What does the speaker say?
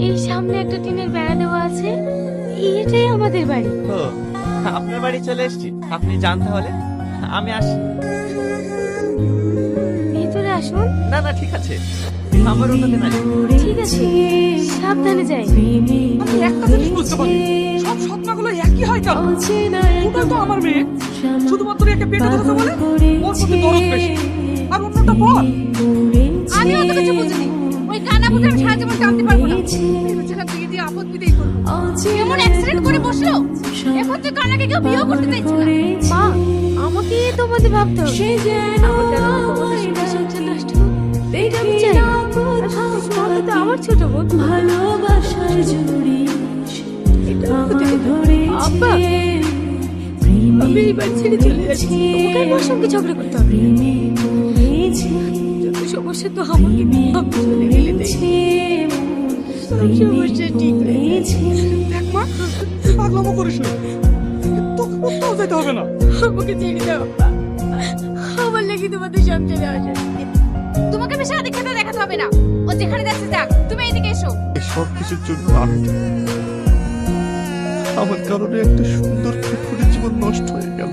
এই সামনে একটা টিনের বেড়া দেওয়া আছে, এটাই আমাদের বাড়ি। ও, আপনার বাড়ি চলে এসেছি। আপনি যান তাহলে, আমি আসি। ভেতরে আসুন। না না, ঠিক আছে, আমার অন্যদিন আসি। ঠিক আছে, সাবধানে যাই। আমি একটা জিনিস বুঝতে পারি, সব স্বপ্নগুলো একই হয় কেন? ওটা তো আমার মেয়ে, শুধুমাত্র একে পেটে ধরেছে বলে ওর প্রতি দরদ বেশি, আর অন্যটা বল। আমি অত কিছু বুঝিনি। ওই কানা বুঝে আমি সারা জীবন জানতে পারবো না। ভেবেছিলাম বিয়ে দিয়ে আপদ বিদেই করবো, এমন অ্যাক্সিডেন্ট করে বসলো। এখন তুই কানাকে কেউ বিয়ে করতে চাইছে না। মা, আমাকে তোমাদের ভাবতে হবে। আমার কারণে তোমাদের সুখের সংসার নষ্ট হোক, এটা আমি চাই না। আর তুমি তো আমার ছোট বোন, ভালোবাসার জুড়ি এটা আব্বা, আমি এই বাড়ি ছেড়ে চলে যাচ্ছি। তোমাকে আমার সঙ্গে ঝগড়া করতে হবে না। যত সমস্যা তো আমাকে নিয়ে আমি চলে গেলে দেখি। সব সমস্যা ঠিক হয়ে যাবে। দেখ মা, পাগলামো করিস না, তোকে কোথাও যেতে হবে না। আমাকে ছেড়ে দাও আব্বা, আমার লাগি তোমাদের সংসারে আসে। তোমাকে বেশি আদিক্ষেতা দেখাতে হবে না। ও যেখানে যাচ্ছে যাক, তুমি এইদিকে এসো। এই সব কিছুর জন্য আমি দায়ী। আমার কারণে একটা সুন্দর ফুটফুটে জীবন নষ্ট হয়ে গেল।